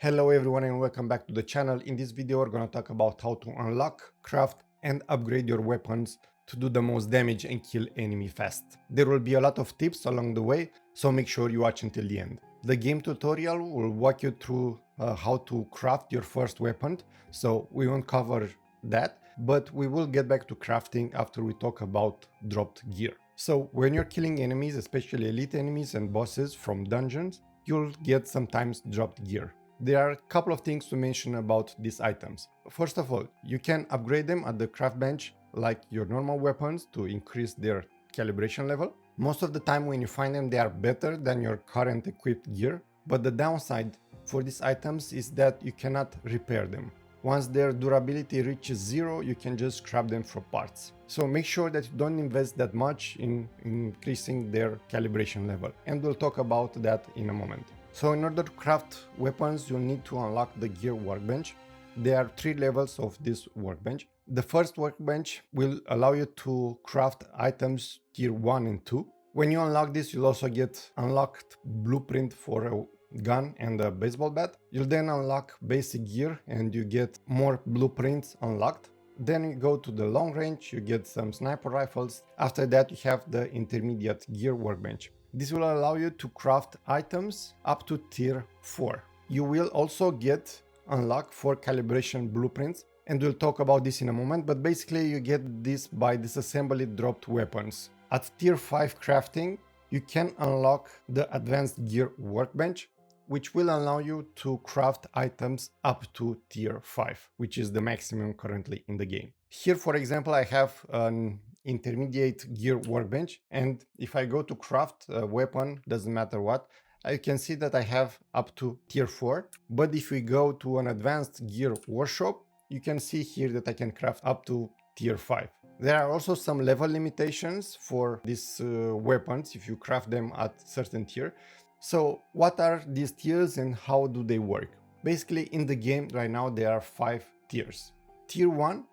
Hello everyone and welcome back to the channel. In this video we're gonna talk about how to unlock, craft and upgrade your weapons to do the most damage and kill enemy fast. There will be a lot of tips along the way, so make sure you watch until the end. The game tutorial will walk you through how to craft your first weapon, so we won't cover that, but we will get back to crafting after we talk about dropped gear. So when you're killing enemies, especially elite enemies and bosses from dungeons, you'll get sometimes dropped gear. There are a couple of things to mention about these items. First of all, you can upgrade them at the craft bench like your normal weapons to increase their calibration level. Most of the time when you find them, they are better than your current equipped gear, but the downside for these items is that you cannot repair them. Once their durability reaches 0, you can just scrap them for parts. So make sure that you don't invest that much in increasing their calibration level, and we'll talk about that in a moment. So in order to craft weapons, you'll need to unlock the gear workbench. There are 3 levels of this workbench. The first workbench will allow you to craft items tier 1 and 2. When you unlock this, you'll also get unlocked blueprint for a gun and a baseball bat. You'll then unlock basic gear and you get more blueprints unlocked. Then you go to the long range, you get some sniper rifles. After that, you have the intermediate gear workbench. This will allow you to craft items up to tier 4. You will also get unlock for calibration blueprints, and we'll talk about this in a moment, but basically you get this by disassembly dropped weapons. At tier 5 crafting, you can unlock the advanced gear workbench, which will allow you to craft items up to tier 5, which is the maximum currently in the game. Here, for example, I have an intermediate gear workbench, and if I go to craft a weapon, doesn't matter what, I can see that I have up to tier 4. But if we go to an advanced gear workshop, you can see here that I can craft up to tier 5. There are also some level limitations for these weapons if you craft them at certain tier. So what are these tiers and how do they work? Basically in the game right now there are 5 tiers. Tier 1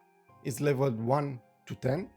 is leveled 1 to 10,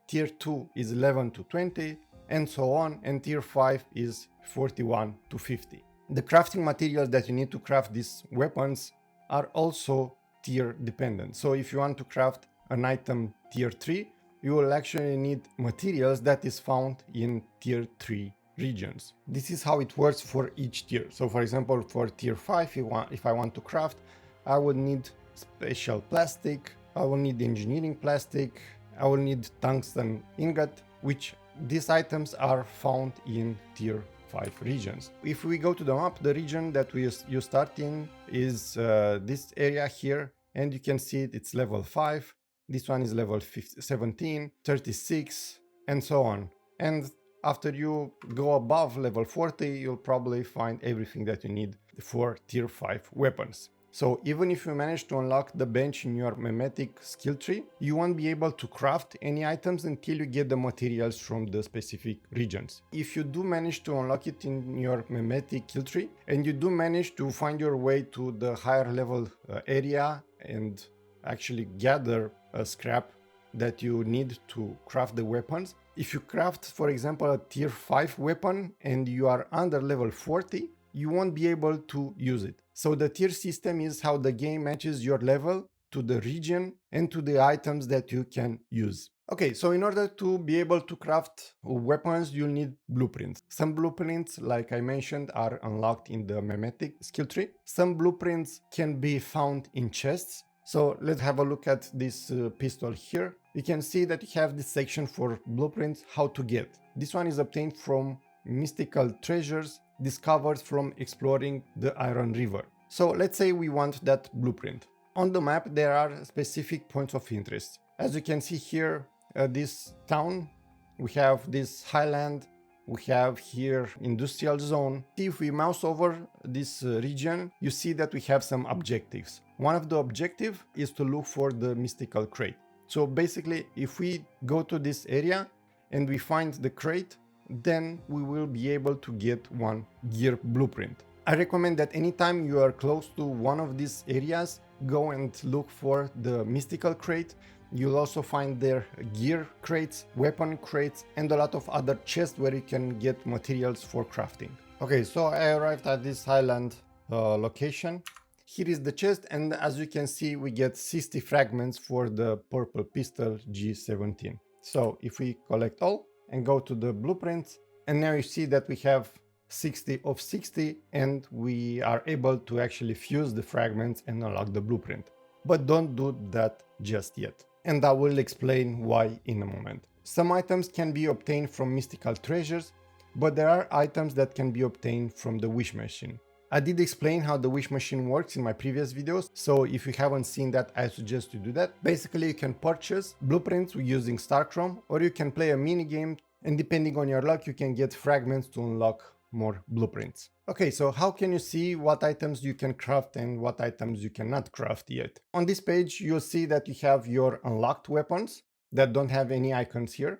tier 2 is 11 to 20, and so on, and tier 5 is 41 to 50. The crafting materials that you need to craft these weapons are also tier dependent. So if you want to craft an item tier 3, you will actually need materials that is found in tier 3 regions. This is how it works for each tier. So for example, for tier 5, if I want to craft, I would need special plastic, I will need engineering plastic, I will need tungsten ingot, which these items are found in tier 5 regions. If we go to the map, the region that you start in is this area here, and you can see it's level 5. This one is level 17, 36, and so on. And after you go above level 40, you'll probably find everything that you need for tier 5 weapons. So even if you manage to unlock the bench in your mimetic skill tree, you won't be able to craft any items until you get the materials from the specific regions. If you do manage to unlock it in your mimetic skill tree, and you do manage to find your way to the higher level area and actually gather a scrap that you need to craft the weapons, if you craft, for example, a tier 5 weapon and you are under level 40, you won't be able to use it. So the tier system is how the game matches your level to the region and to the items that you can use. Okay, so in order to be able to craft weapons, you'll need blueprints. Some blueprints, like I mentioned, are unlocked in the mimetic skill tree. Some blueprints can be found in chests. So let's have a look at this pistol here. You can see that you have this section for blueprints, how to get. This one is obtained from mystical treasures discovered from exploring the Iron River. So let's say we want that blueprint. On the map there are specific points of interest. As you can see here, this town, we have this highland, we have here industrial zone. If we mouse over this region, you see that we have some objectives. One of the objectives is to look for the mystical crate. So basically, if we go to this area and we find the crate, then we will be able to get one gear blueprint. I recommend that anytime you are close to one of these areas, go and look for the mystical crate. You'll also find there gear crates, weapon crates, and a lot of other chests where you can get materials for crafting. Okay, so I arrived at this highland location. Here is the chest, and as you can see, we get 60 fragments for the purple pistol G17. So if we collect all and go to the blueprints, and now you see that we have 60 of 60, and we are able to actually fuse the fragments and unlock the blueprint. But don't do that just yet, and I will explain why in a moment. Some items can be obtained from mystical treasures, but there are items that can be obtained from the wish machine. I did explain how the wish machine works in my previous videos, so if you haven't seen that, I suggest you do that. Basically, you can purchase blueprints using Starchrome, or you can play a mini game, and depending on your luck, you can get fragments to unlock more blueprints. Okay, so how can you see what items you can craft and what items you cannot craft yet? On this page, you'll see that you have your unlocked weapons that don't have any icons here.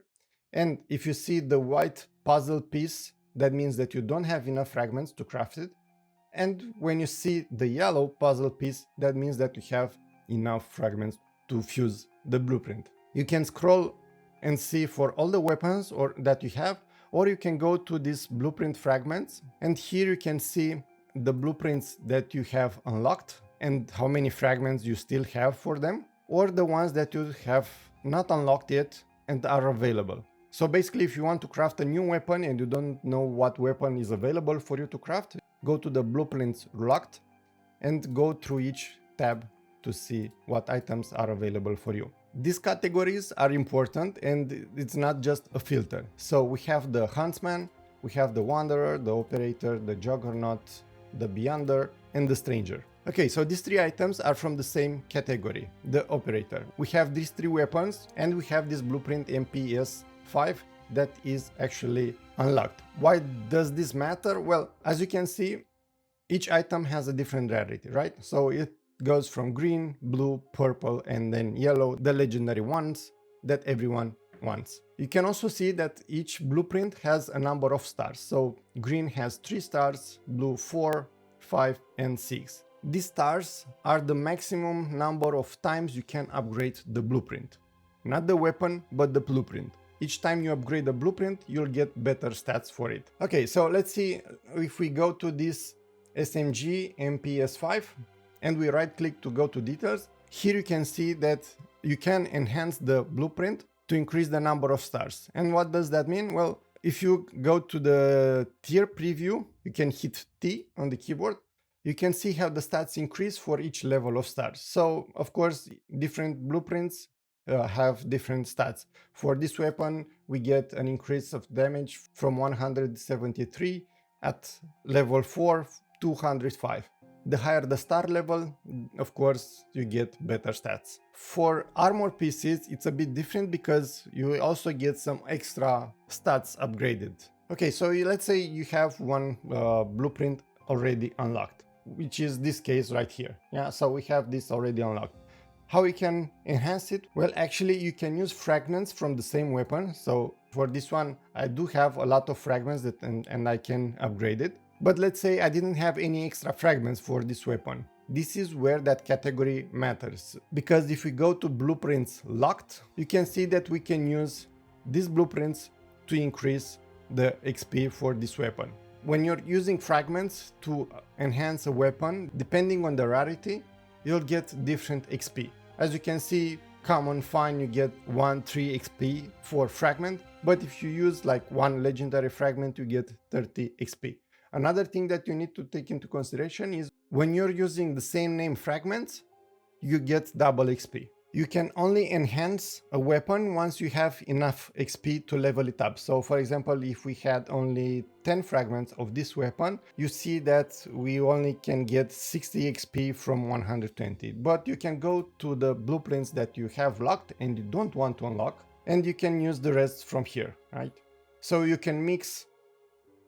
And if you see the white puzzle piece, that means that you don't have enough fragments to craft it. And when you see the yellow puzzle piece, that means that you have enough fragments to fuse the blueprint. You can scroll and see for all the weapons or that you have, or you can go to these blueprint fragments, and here you can see the blueprints that you have unlocked and how many fragments you still have for them, or the ones that you have not unlocked yet and are available. So basically, if you want to craft a new weapon and you don't know what weapon is available for you to craft, go to the blueprints locked and go through each tab to see what items are available for you. These categories are important, and it's not just a filter. So we have the Huntsman, we have the Wanderer, the Operator, the Juggernaut, the Beyonder, and the Stranger. Okay, so these three items are from the same category, the Operator. We have these three weapons, and we have this blueprint MPS5 that is actually unlocked. Why does this matter? Well, as you can see, each item has a different rarity, right? So it goes from green, blue, purple, and then yellow, the legendary ones that everyone wants. You can also see that each blueprint has a number of stars. So green has 3 stars, blue 4, 5, and 6. These stars are the maximum number of times you can upgrade the blueprint. Not the weapon, but the blueprint. Each time you upgrade the blueprint, you'll get better stats for it. Okay, so let's see if we go to this SMG MPS5 and we right click to go to details. Here you can see that you can enhance the blueprint to increase the number of stars. And what does that mean? Well, if you go to the tier preview, you can hit T on the keyboard. You can see how the stats increase for each level of stars. So of course, different blueprints have different stats. For this weapon, we get an increase of damage from 173 at level 4 to 105. The higher the star level, of course, you get better stats. For armor pieces, it's a bit different because you also get some extra stats upgraded. Okay, so let's say you have one blueprint already unlocked, which is this case right here. Yeah, so we have this already unlocked. How we can enhance it? Well, actually, you can use fragments from the same weapon. So for this one, I do have a lot of fragments that and I can upgrade it. But let's say I didn't have any extra fragments for this weapon. This is where that category matters. Because if we go to blueprints locked, you can see that we can use these blueprints to increase the XP for this weapon. When you're using fragments to enhance a weapon, depending on the rarity, you'll get different XP. As you can see, common fine, you get 1-3 XP for fragment, but if you use like one legendary fragment, you get 30 XP. Another thing that you need to take into consideration is when you're using the same name fragments, you get double XP. You can only enhance a weapon once you have enough XP to level it up. So for example, if we had only 10 fragments of this weapon, you see that we only can get 60 XP from 120. But you can go to the blueprints that you have locked and you don't want to unlock, and you can use the rest from here, right? So you can mix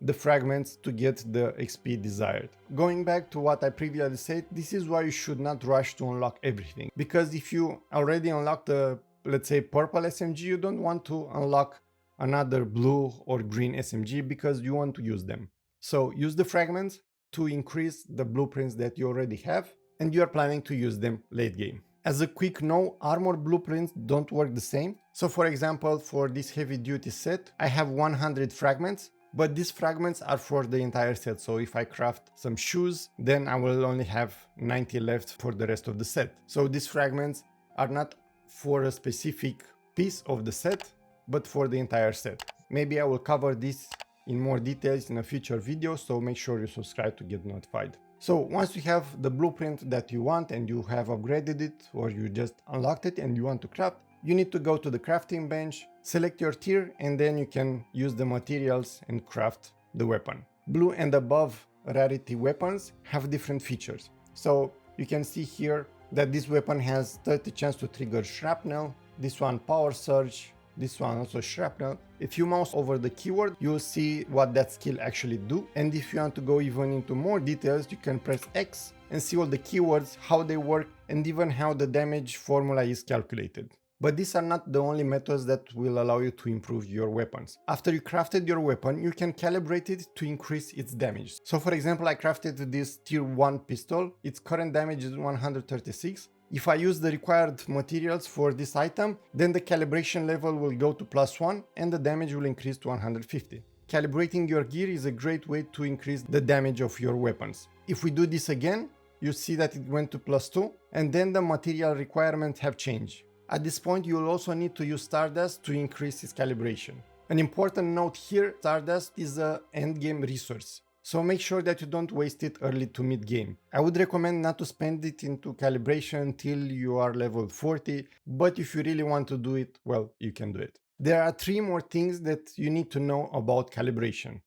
the fragments to get the XP desired. Going back to what I previously said, this is why you should not rush to unlock everything. Because if you already unlocked the, let's say, purple SMG, you don't want to unlock another blue or green SMG because you want to use them. So use the fragments to increase the blueprints that you already have, and you are planning to use them late game. As a quick note, armor blueprints don't work the same. So for example, for this heavy duty set, I have 100 fragments, but these fragments are for the entire set. So if I craft some shoes, then I will only have 90 left for the rest of the set. So these fragments are not for a specific piece of the set, but for the entire set. Maybe I will cover this in more details in a future video, so make sure you subscribe to get notified. So once you have the blueprint that you want and you have upgraded it, or you just unlocked it and you want to craft, you need to go to the crafting bench, select your tier, and then you can use the materials and craft the weapon. Blue and above rarity weapons have different features. So you can see here that this weapon has 30 chance to trigger shrapnel, this one power surge, this one also shrapnel. If you mouse over the keyword, you'll see what that skill actually do. And if you want to go even into more details, you can press X and see all the keywords, how they work, and even how the damage formula is calculated. But these are not the only methods that will allow you to improve your weapons. After you crafted your weapon, you can calibrate it to increase its damage. So for example, I crafted this tier 1 pistol. Its current damage is 136. If I use the required materials for this item, then the calibration level will go to +1 and the damage will increase to 150. Calibrating your gear is a great way to increase the damage of your weapons. If we do this again, you see that it went to +2 and then the material requirements have changed. At this point, you will also need to use Stardust to increase its calibration. An important note here, Stardust is an endgame resource. So make sure that you don't waste it early to mid-game. I would recommend not to spend it into calibration until you are level 40, but if you really want to do it, well, you can do it. There are 3 more things that you need to know about calibration.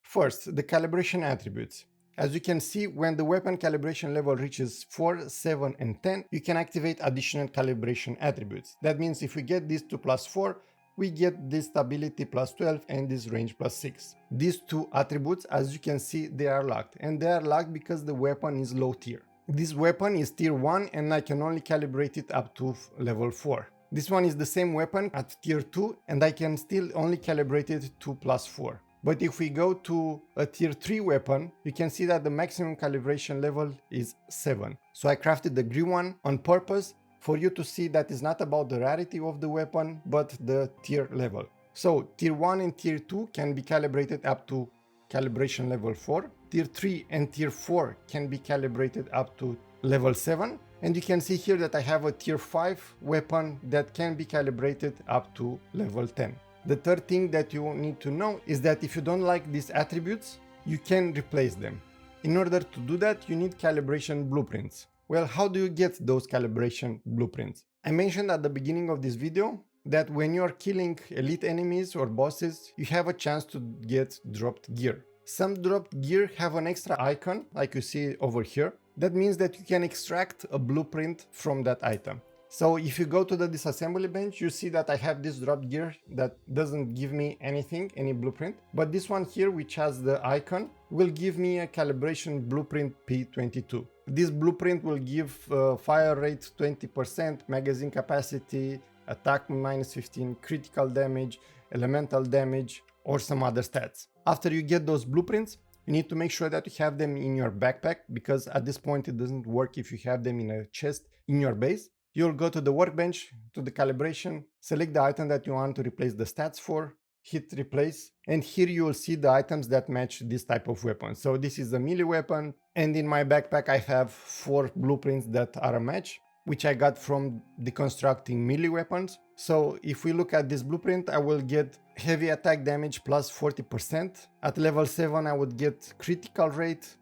First, the calibration attributes. As you can see, when the weapon calibration level reaches 4, 7 and 10, you can activate additional calibration attributes. That means if we get this to +4, we get this stability +12 and this range +6. These 2 attributes, as you can see, they are locked, and they are locked because the weapon is low tier. This weapon is tier 1 and I can only calibrate it up to level 4. This one is the same weapon at tier 2 and I can still only calibrate it to +4. But if we go to a tier 3 weapon, you can see that the maximum calibration level is 7. So I crafted the green one on purpose for you to see that it's not about the rarity of the weapon, but the tier level. So tier 1 and tier 2 can be calibrated up to calibration level 4. Tier 3 and tier 4 can be calibrated up to level 7. And you can see here that I have a tier 5 weapon that can be calibrated up to level 10. The third thing that you need to know is that if you don't like these attributes, you can replace them. In order to do that, you need calibration blueprints. Well, how do you get those calibration blueprints? I mentioned at the beginning of this video that when you are killing elite enemies or bosses, you have a chance to get dropped gear. Some dropped gear have an extra icon, like you see over here. That means that you can extract a blueprint from that item. So if you go to the disassembly bench, you see that I have this dropped gear that doesn't give me anything, any blueprint. But this one here, which has the icon, will give me a calibration blueprint P22. This blueprint will give fire rate 20%, magazine capacity, attack -15, critical damage, elemental damage, or some other stats. After you get those blueprints, you need to make sure that you have them in your backpack, because at this point it doesn't work if you have them in a chest in your base. You'll go to the workbench, to the calibration, select the item that you want to replace the stats for, hit replace, and here you will see the items that match this type of weapon. So this is a melee weapon, and in my backpack I have 4 blueprints that are a match, which I got from deconstructing melee weapons. So if we look at this blueprint, I will get heavy attack damage plus 40%. At level 7 I would get critical rate,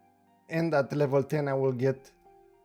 and at level 10 I will get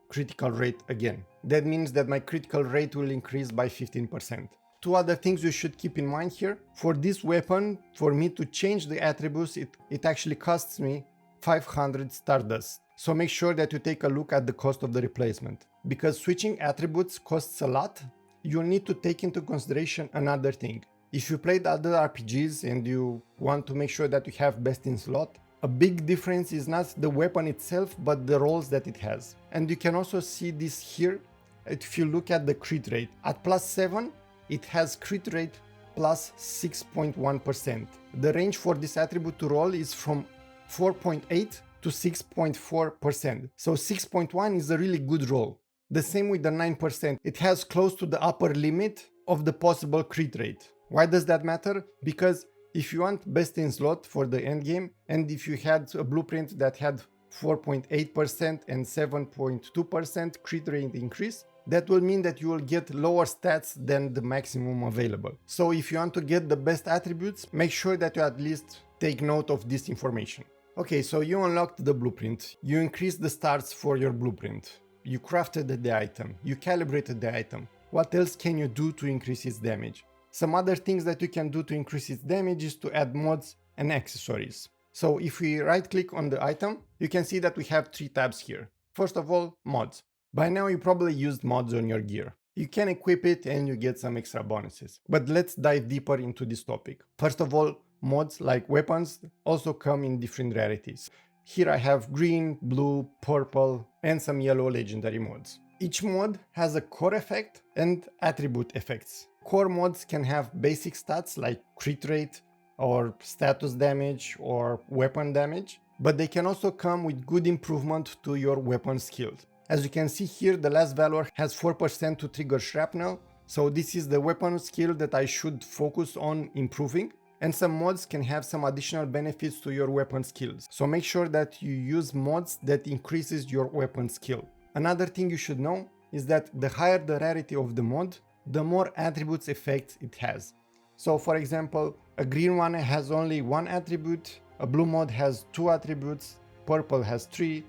critical rate again. That means that my critical rate will increase by 15%. 2 other things you should keep in mind here. For this weapon, for me to change the attributes, it actually costs me 500 Stardust. So make sure that you take a look at the cost of the replacement. Because switching attributes costs a lot, you'll need to take into consideration another thing. If you played other RPGs and you want to make sure that you have best in slot, a big difference is not the weapon itself, but the rolls that it has. And you can also see this here if you look at the crit rate. At +7, it has crit rate plus 6.1%. The range for this attribute to roll is from 4.8 to 6.4%. So 6.1 is a really good roll. The same with the 9%. It has close to the upper limit of the possible crit rate. Why does that matter? Because If you want best in slot for the endgame, and if you had a blueprint that had 4.8% and 7.2% crit rate increase, that will mean that you will get lower stats than the maximum available. So if you want to get the best attributes, make sure that you at least take note of this information. Okay, so you unlocked the blueprint, you increased the stats for your blueprint, you crafted the item, you calibrated the item. What else can you do to increase its damage? Some other things that you can do to increase its damage is to add mods and accessories. So if we right click on the item, you can see that we have 3 tabs here. First of all, mods. By now you probably used mods on your gear. You can equip it and you get some extra bonuses. But let's dive deeper into this topic. First of all, mods like weapons also come in different rarities. Here I have green, blue, purple, and some yellow legendary mods. Each mod has a core effect and attribute effects. Core mods can have basic stats like crit rate or status damage or weapon damage, but they can also come with good improvement to your weapon skills. As you can see here, the last valor has 4% to trigger shrapnel, so this is the weapon skill that I should focus on improving. And some mods can have some additional benefits to your weapon skills, so make sure that you use mods that increases your weapon skill. Another thing you should know is that the higher the rarity of the mod, the more attributes effects it has. So for example, a green one has only 1 attribute, a blue mod has 2 attributes, purple has 3,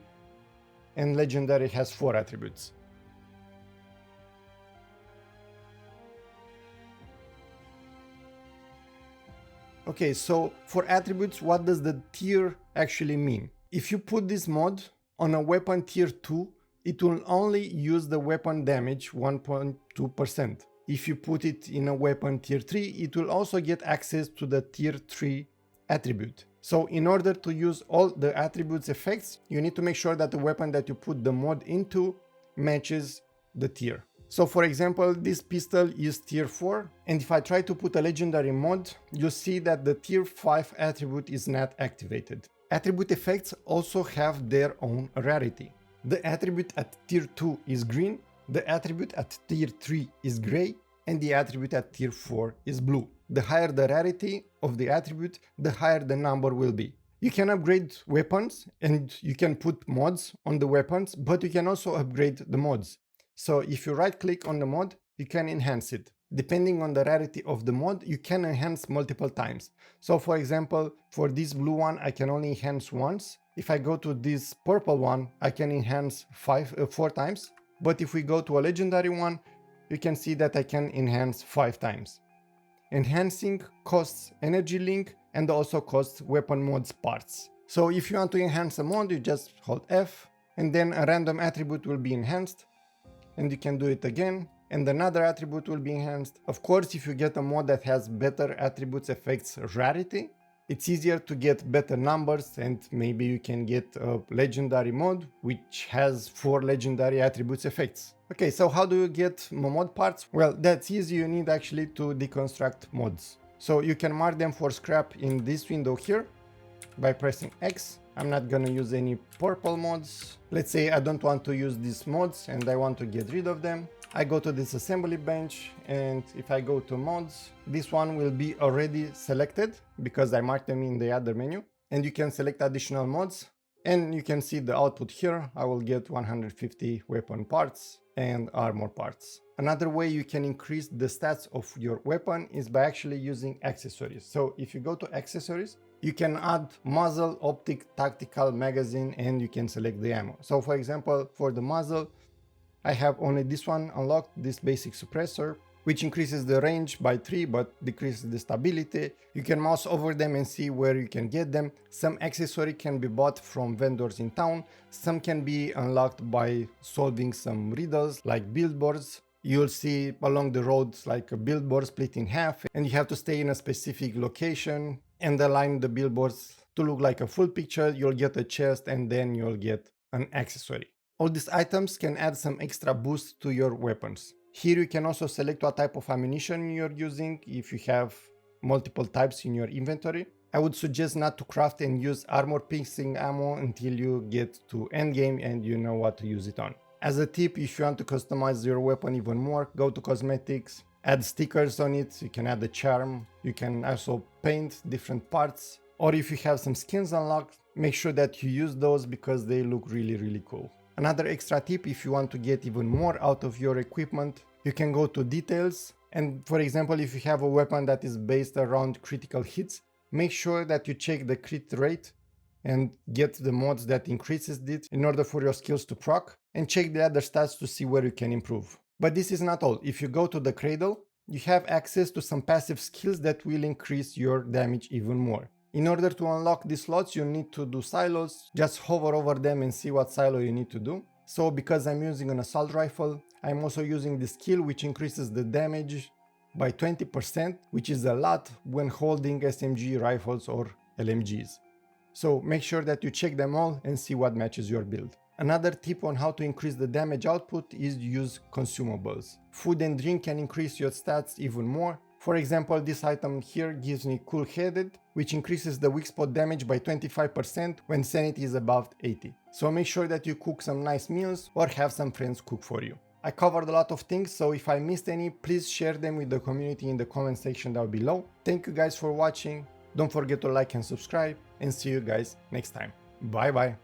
and legendary has 4 attributes. Okay, so for attributes, what does the tier actually mean? If you put this mod on a weapon tier 2, it will only use the weapon damage 1.2%. If you put it in a weapon tier 3, it will also get access to the tier 3 attribute. So in order to use all the attributes effects, you need to make sure that the weapon that you put the mod into matches the tier. So for example, this pistol is tier 4, and if I try to put a legendary mod, you see that the tier 5 attribute is not activated. Attribute effects also have their own rarity. The attribute at tier 2 is green, the attribute at tier 3 is gray, and the attribute at tier 4 is blue. The higher the rarity of the attribute, the higher the number will be. You can upgrade weapons and you can put mods on the weapons, but you can also upgrade the mods. So if you right click on the mod, you can enhance it. Depending on the rarity of the mod, you can enhance multiple times. So for example, for this blue one, I can only enhance once. If I go to this purple one, I can enhance 4 times. But if we go to a legendary one, you can see that I can enhance 5 times. Enhancing costs energy link and also costs weapon mods parts. So if you want to enhance a mod, you just hold F and then a random attribute will be enhanced, and you can do it again and another attribute will be enhanced. Of course, if you get a mod that has better attributes effects rarity, it's easier to get better numbers, and maybe you can get a legendary mod which has 4 legendary attributes effects. Okay, so how do you get mod parts? Well, that's easy. You need actually to deconstruct mods. So you can mark them for scrap in this window here by pressing X. I'm not gonna use any purple mods. Let's say I don't want to use these mods and I want to get rid of them. I go to this assembly bench, and if I go to mods, this one will be already selected because I marked them in the other menu, and you can select additional mods and you can see the output here. I will get 150 weapon parts and armor parts. Another way you can increase the stats of your weapon is by actually using accessories. So if you go to accessories, you can add muzzle, optic, tactical, magazine, and you can select the ammo. So for example, for the muzzle, I have only this one unlocked, this basic suppressor, which increases the range by 3 but decreases the stability. You can mouse over them and see where you can get them. Some accessory can be bought from vendors in town. Some can be unlocked by solving some riddles like billboards. You'll see along the roads like a billboard split in half, and you have to stay in a specific location and align the billboards to look like a full picture. You'll get a chest and then you'll get an accessory. All these items can add some extra boost to your weapons. Here you can also select what type of ammunition you're using if you have multiple types in your inventory. I would suggest not to craft and use armor piercing ammo until you get to endgame and you know what to use it on. As a tip, if you want to customize your weapon even more, go to cosmetics, add stickers on it, you can add a charm, you can also paint different parts, or if you have some skins unlocked, make sure that you use those because they look really cool. Another extra tip, if you want to get even more out of your equipment, you can go to details, and for example, if you have a weapon that is based around critical hits, make sure that you check the crit rate and get the mods that increases it in order for your skills to proc, and check the other stats to see where you can improve. But this is not all. If you go to the cradle, you have access to some passive skills that will increase your damage even more. In order to unlock these slots, you need to do silos. Just hover over them and see what silo you need to do. So because I'm using an assault rifle, I'm also using the skill which increases the damage by 20%, which is a lot when holding SMG rifles or LMGs. So make sure that you check them all and see what matches your build. Another tip on how to increase the damage output is use consumables. Food and drink can increase your stats even more. For example, this item here gives me Cool Headed, which increases the weak spot damage by 25% when sanity is above 80. So make sure that you cook some nice meals or have some friends cook for you. I covered a lot of things, so if I missed any, please share them with the community in the comment section down below. Thank you guys for watching. Don't forget to like and subscribe, and see you guys next time. Bye bye.